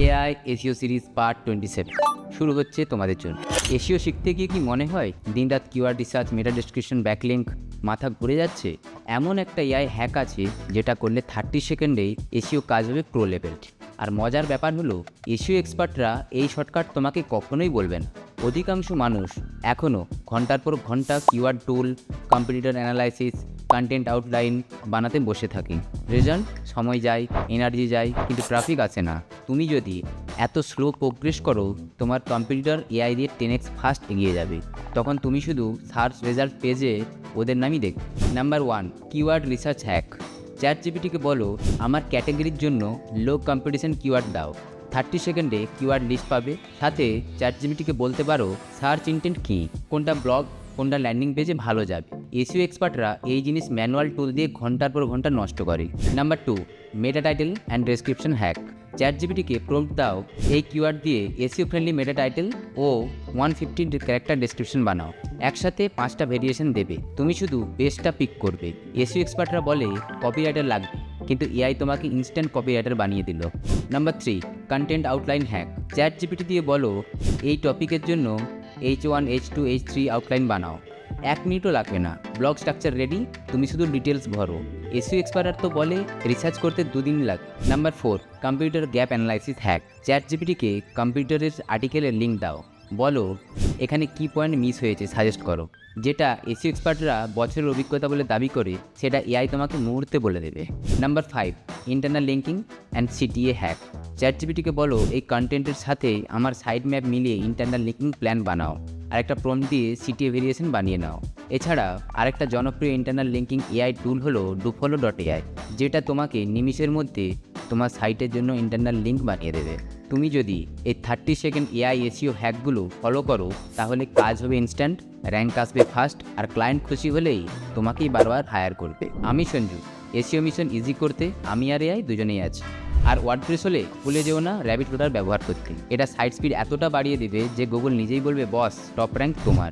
AI SEO series part 27 শুরু হচ্ছে তোমাদের জন্য। এসইও শিখতে গিয়ে কি মনে হয় দিনরাত কিওয়ার্ড রিসার্চ, মেটা ডেসক্রিপশন, ব্যাকলিঙ্ক মাথা ঘুরে যাচ্ছে? এমন একটা এআই হ্যাক আছে যেটা করলে 30 সেকেন্ডেই এসইও কাজ হবে প্রো লেভেল। আর মজার ব্যাপার হলো এসইও এক্সপার্টরা এই শর্টকাট তোমাকে কখনোই বলবে না। অধিকাংশ মানুষ এখনও ঘন্টার পর ঘন্টা কিওয়ার্ড টুল, কম্পিটিটর অ্যানালাইসিস, কন্টেন্ট আউটলাইন বানাতে বসে থাকি। রেজাল্ট? সময় যায়, এনার্জি যায়, কিন্তু ট্রাফিক আসে না। তুমি যদি এত স্লো প্রোগ্রেস করো, তোমার কম্পিটিটর এআই দিয়ে 10x ফাস্ট এগিয়ে যাবে। তখন তুমি শুধু সার্চ রেজাল্ট পেজে ওদের নামই দেখ। Number 1, keyword research hack. চ্যাটজিপিটিকে বলো আমার ক্যাটাগরির জন্য লো কম্পিটিশন কিওয়ার্ড দাও। 30 সেকেন্ডে কিওয়ার্ড লিস্ট পাবে। সাথে চ্যাটজিপিটিকে বলতে পারো সার্চ ইন্টেন্ট কী, কোনটা ব্লগ, কোনটা ল্যান্ডিং পেজে ভালো যাবে। এসইও এক্সপার্টরা এই জিনিস ম্যানুয়াল টুল দিয়ে ঘন্টার পর ঘন্টা নষ্ট করে। Number 2, meta title and description hack. চ্যাটজিপিটিকে প্রম্পট দাও এই কিওয়ার্ড দিয়ে এসইও ফ্রেন্ডলি মেটা টাইটেল ও 150 ক্যারেক্টার ডেসক্রিপশন বানাও। একসাথে 5টা ভেরিয়েশন দেবে, তুমি শুধু বেস্টটা পিক করবে। এসইও এক্সপার্টরা বলে কপিরাইটার লাগবে, কিন্তু এআই তোমাকে ইনস্ট্যান্ট কপিরাইটার বানিয়ে দিল। Number 3, content outline hack. ChatGPT দিয়ে বলো এই টপিকের জন্য H1, H2, H3 আউটলাইন বানাও। 1 মিনিটও লাগবে না, ব্লগ স্ট্রাকচার রেডি, তুমি শুধু ডিটেলস ভরো। এসইও এক্সপার্ট তো বলে রিসার্চ করতে 2 দিন লাগে। Number 4, computer gap analysis hack. চ্যাটজিপিটিকে কম্পিউটারের আর্টিকেলের লিঙ্ক দাও, বলো এখানে কি পয়েন্ট মিস হয়েছে সাজেস্ট করো। যেটা এসইও এক্সপার্টরা বছরের অভিজ্ঞতা বলে দাবি করে, সেটা এআই তোমাকে মুহূর্তে বলে দেবে। Number 5, internal linking and CTA hack. চ্যাটজিপিটিকে বলো এই কন্টেন্টের সাথে আমার সাইড ম্যাপ মিলিয়ে ইন্টারনাল লিঙ্কিং প্ল্যান বানাও, আর একটা প্রম্পট দিয়ে সিটিএ ভেরিয়েশন বানিয়ে নাও। এছাড়া আরেকটা জনপ্রিয় ইন্টারনাল লিঙ্কিং এআই টুল হলো ডুফলো.এআই, যেটা তোমাকে নিমিষের মধ্যে তোমার সাইটের জন্য ইন্টারনাল লিঙ্ক বানিয়ে দেবে। তুমি যদি এই 30 সেকেন্ড এআই এসইও হ্যাকগুলো ফলো করো, তাহলে কাজ হবে ইনস্ট্যান্ট, র্যাঙ্ক আসবে ফাস্ট, আর ক্লায়েন্ট খুশি হলেই তোমাকেই বারবার হায়ার করবে। আমি সঞ্জু, এসইও মিশন ইজি করতে আমি আর এআই দুজনেই আছি। আর ওয়ার্ডপ্রেস হলে ভুলে যেও না র্যাবিট লোডার ব্যবহার করতে। এটা সাইট স্পিড এতটা বাড়িয়ে দেবে যে গুগল নিজেই বলবে বস টপ র্যাঙ্ক তোমার।